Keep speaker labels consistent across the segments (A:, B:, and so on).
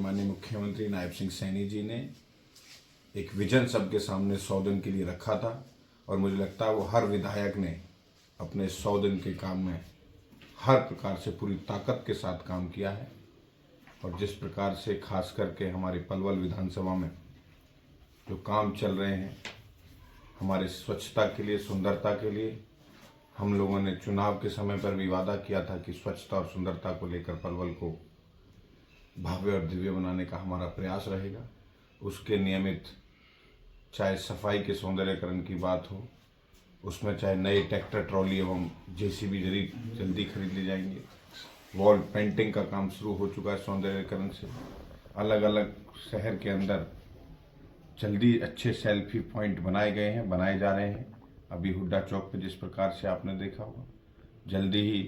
A: माननीय मुख्यमंत्री नायब सिंह सैनी जी ने एक विजन सबके सामने 100 दिन के लिए रखा था और मुझे लगता है वो हर विधायक ने अपने 100 दिन के काम में हर प्रकार से पूरी ताकत के साथ काम किया है। और जिस प्रकार से खास करके हमारी पलवल विधानसभा में जो काम चल रहे हैं हमारे स्वच्छता के लिए, सुंदरता के लिए, हम लोगों ने चुनाव के समय पर भी वादा किया था कि स्वच्छता और सुंदरता को लेकर पलवल को भव्य और दिव्य बनाने का हमारा प्रयास रहेगा। उसके नियमित चाहे सफाई के सौंदर्यकरण की बात हो, उसमें चाहे नई ट्रैक्टर ट्रॉली एवं जेसीबी जल्दी खरीद ली जाएंगे। वॉल पेंटिंग का काम शुरू हो चुका है सौंदर्यकरण से। अलग अलग शहर के अंदर जल्दी अच्छे सेल्फी पॉइंट बनाए गए हैं, बनाए जा रहे हैं। अभी हुड्डा चौक पे जिस प्रकार से आपने देखा होगा, जल्दी ही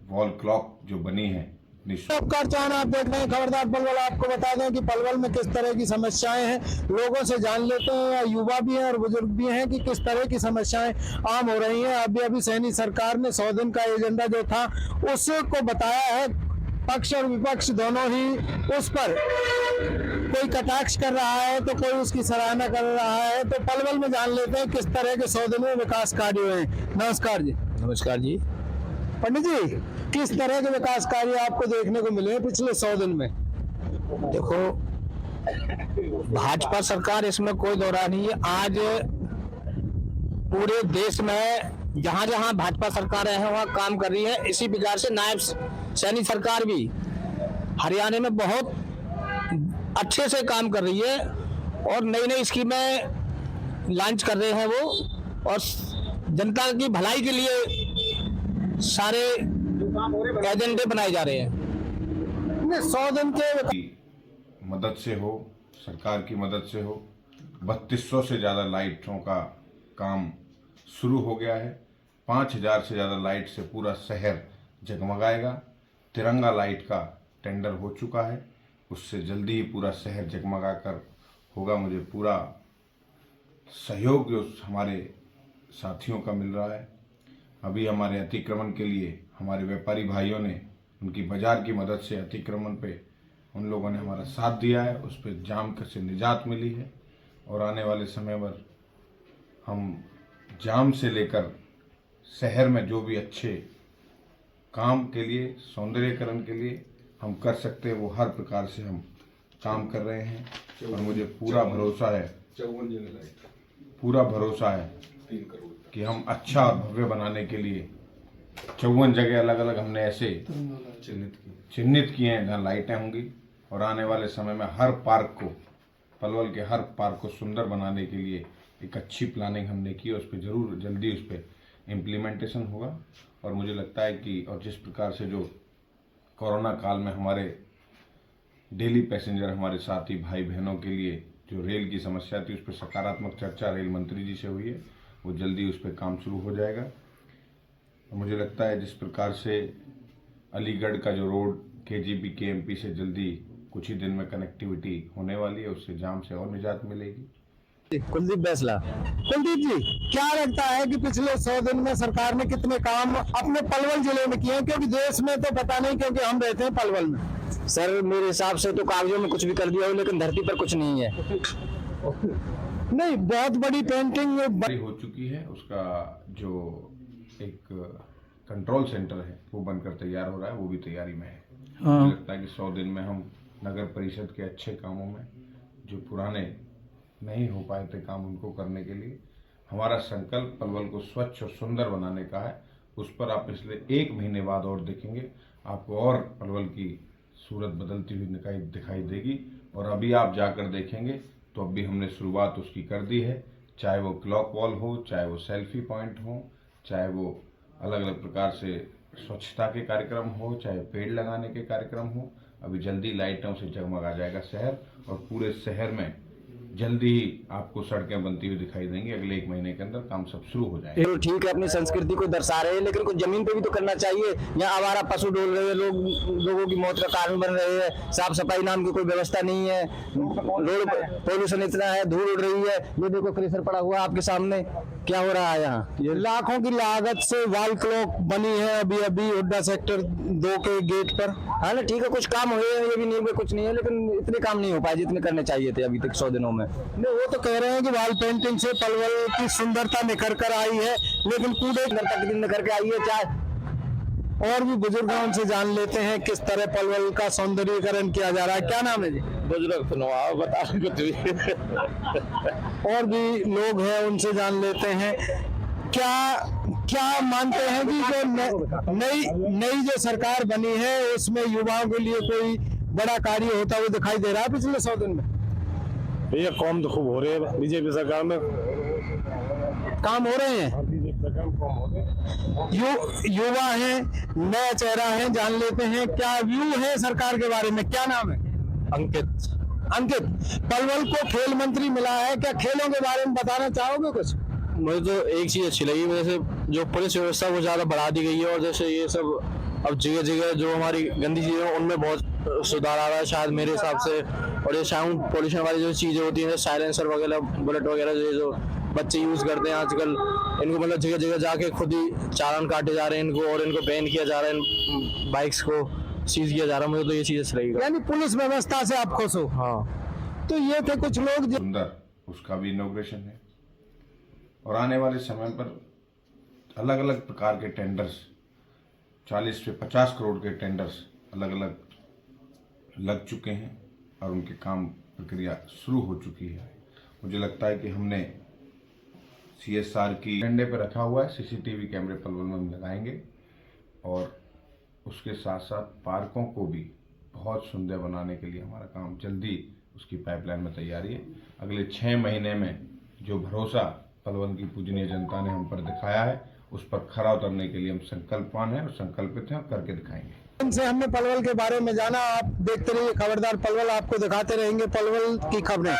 A: वॉल क्लॉक जो बनी है।
B: नमस्कार, चाहना आप देख रहे हैं खबरदार पलवल। आपको बता दें कि पलवल में किस तरह की समस्याएं हैं, लोगों से जान लेते हैं। युवा भी हैं और बुजुर्ग भी हैं कि किस तरह की समस्याएं आम हो रही हैं। अभी सरकार ने 100 दिन का एजेंडा जो था उसको बताया है। पक्ष और विपक्ष दोनों ही उस पर कोई कटाक्ष कर रहा है तो कोई उसकी सराहना कर रहा है। तो पलवल में जान लेते हैं किस तरह के 100 दिन में विकास कार्य हुए हैं। नमस्कार जी।
C: नमस्कार जी।
B: पंडित जी, किस तरह के विकास कार्य आपको देखने को मिले हैं पिछले 100 दिन में?
C: देखो, भाजपा सरकार, इसमें कोई दो राय नहीं है। आज पूरे देश में जहां जहां भाजपा सरकारें हैं वहां काम कर रही है। इसी प्रकार से नायब सैनी सरकार भी हरियाणा में बहुत अच्छे से काम कर रही है और नई नई स्कीमें लॉन्च कर रहे हैं वो, और जनता की भलाई के लिए सारे एजेंडे बनाए जा रहे हैं।
B: 100 दिन के
A: मदद से हो, सरकार की मदद से हो, 3200 से ज़्यादा लाइटों का काम शुरू हो गया है। 5000 से ज़्यादा लाइट से पूरा शहर जगमगाएगा। तिरंगा लाइट का टेंडर हो चुका है, उससे जल्दी ही पूरा शहर जगमगा कर होगा। मुझे पूरा सहयोग जो हमारे साथियों का मिल रहा है। अभी हमारे अतिक्रमण के लिए हमारे व्यापारी भाइयों ने उनकी बाजार की मदद से अतिक्रमण पे उन लोगों ने हमारा साथ दिया है, उस पर जाम से निजात मिली है। और आने वाले समय पर हम जाम से लेकर शहर में जो भी अच्छे काम के लिए, सौंदर्यकरण के लिए हम कर सकते हैं, वो हर प्रकार से हम काम कर रहे हैं। और मुझे पूरा भरोसा है, पूरा भरोसा है कि हम अच्छा और भव्य बनाने के लिए 54 जगह अलग अलग हमने ऐसे चिन्हित किए हैं जहाँ लाइटें होंगी। और आने वाले समय में हर पार्क को, पलवल के हर पार्क को सुंदर बनाने के लिए एक अच्छी प्लानिंग हमने की। उस पर जरूर जल्दी उस पर इम्प्लीमेंटेशन होगा। और मुझे लगता है कि और जिस प्रकार से जो कोरोना काल में हमारे डेली पैसेंजर, हमारे साथी भाई बहनों के लिए जो रेल की समस्या थी, उस पर सकारात्मक चर्चा रेल मंत्री जी से हुई है, वो जल्दी उस पर काम शुरू हो जाएगा। मुझे लगता है जिस प्रकार से अलीगढ़ का जो रोड KGP KMP से जल्दी कुछ ही दिन में कनेक्टिविटी होने वाली है, उससे जाम से और निजात मिलेगी।
B: कुलदीप बैसला। कुलदीप जी, क्या लगता है कि पिछले 100 दिन में सरकार ने कितने काम अपने पलवल जिले में किए हैं? क्योंकि देश में तो पता नहीं, क्योंकि हम रहते हैं पलवल में।
C: सर, मेरे हिसाब से तो कागजों में कुछ भी कर दिया हो, लेकिन धरती पर कुछ नहीं है।
B: नहीं, बहुत बड़ी पेंटिंग
A: हो चुकी है। उसका जो एक कंट्रोल सेंटर है वो बनकर तैयार हो रहा है, वो भी तैयारी में है। मुझे लगता है कि 100 दिन में हम नगर परिषद के अच्छे कामों में, जो पुराने नहीं हो पाए थे काम, उनको करने के लिए हमारा संकल्प पलवल को स्वच्छ और सुंदर बनाने का है। उस पर आप पिछले 1 महीने बाद और देखेंगे, आपको और पलवल की सूरत बदलती हुई दिखाई देगी। और अभी आप जाकर देखेंगे तो अभी हमने शुरुआत उसकी कर दी है। चाहे वो क्लॉक वॉल हो, चाहे वो सेल्फी पॉइंट हो, चाहे वो अलग अलग प्रकार से स्वच्छता के कार्यक्रम हो, चाहे पेड़ लगाने के कार्यक्रम हो, अभी जल्दी लाइटों से जगमगा जाएगा शहर। और पूरे शहर में जल्दी ही आपको सड़कें बनती हुई दिखाई देंगी। अगले 1 महीने के अंदर काम सब शुरू हो जाएगा।
C: ये ठीक है, अपनी संस्कृति को दर्शा रहे हैं, लेकिन कुछ जमीन पे भी तो करना चाहिए। यहाँ आवारा पशु डोल रहे हैं, लोगों की मौत का कारण बन रहे हैं, साफ सफाई नाम की कोई व्यवस्था नहीं है, रोड पोल्यूशन इतना है, धूल उड़ रही है। ये देखो क्रेशर पड़ा हुआ आपके सामने, क्या हो रहा है यहाँ।
B: ये लाखों की लागत से वाल क्लॉक बनी है अभी अभी हुड्डा सेक्टर 2 के गेट पर।
C: हाँ ना, ठीक है, कुछ काम हुए हैं, ये भी नहीं हुए, कुछ नहीं है, लेकिन इतने काम नहीं हो पाए जितने करने चाहिए थे अभी तक 100 दिनों में।
B: नहीं, वो तो कह रहे हैं कि वॉल पेंटिंग से पलवल की सुंदरता निखर कर आई है, लेकिन कूड़े
C: सुंदरता कितनी निखर के आई है। चाहे
B: और भी बुजुर्ग हैं, उनसे जान लेते हैं किस तरह पलवल का सौंदर्यीकरण किया जा रहा है। क्या नाम है जी?
C: बुजुर्ग सुनो बता कुछ भी।
B: और भी लोग हैं, उनसे जान लेते हैं। क्या मानते हैं कि जो नई जो सरकार बनी है उसमें युवाओं के लिए कोई बड़ा कार्य होता हुआ दिखाई दे रहा है पिछले 100 दिन में?
D: भैया काम तो खूब हो रहे हैं बीजेपी सरकार में,
B: काम हो रहे हैं।
D: बीजेपी सरकार में काम हो रहे हैं।
B: युवा हैं, नया चेहरा है, जान लेते हैं क्या व्यू है सरकार के बारे में। क्या नाम है? अंकित, पलवल को खेल मंत्री मिला है, क्या खेलों के बारे में बताना चाहोगे कुछ?
E: मुझे तो एक चीज़ अच्छी लगी, जैसे जो पुलिस व्यवस्था वो ज़्यादा बढ़ा दी गई है, और जैसे ये सब अब जगह जगह जो हमारी गंदी चीज़ें हैं उनमें बहुत सुधार आ रहा है शायद मेरे हिसाब से। और ये साउंड पोल्यूशन वाली जो चीज़ें होती हैं, साइलेंसर वगैरह, बुलेट वगैरह जो बच्चे यूज़ करते हैं आजकल, इनको मतलब जगह जगह जाके खुद ही चालान काटे जा रहे हैं इनको, और इनको बैन किया जा रहा है, बाइक्स को सीज किया जा रहा है। मुझे तो ये चीज़ अच्छी लगी।
B: यानी पुलिस व्यवस्था से आप खुश हो?
E: हाँ।
B: तो ये थे कुछ लोग
A: सुंदर, उसका भी इनॉग्रेशन है। और आने वाले समय पर अलग अलग प्रकार के टेंडर्स, 40 से 50 करोड़ के टेंडर्स अलग अलग लग चुके हैं और उनके काम प्रक्रिया शुरू हो चुकी है। मुझे लगता है कि हमने CSR की एजेंडे पर रखा हुआ है। CCTV कैमरे पलवल में हम लगाएंगे, और उसके साथ साथ पार्कों को भी बहुत सुंदर बनाने के लिए हमारा काम जल्दी, उसकी पाइपलाइन में तैयारी है। अगले 6 महीने में जो भरोसा पलवल की पूजनीय जनता ने हम पर दिखाया है, उस पर खरा उतरने के लिए हम संकल्पवान हैं और संकल्पित हैं और करके दिखाएंगे।
B: इनसे हमने पलवल के बारे में जाना। आप देखते रहिए खबरदार पलवल, आपको दिखाते रहेंगे पलवल की खबरें।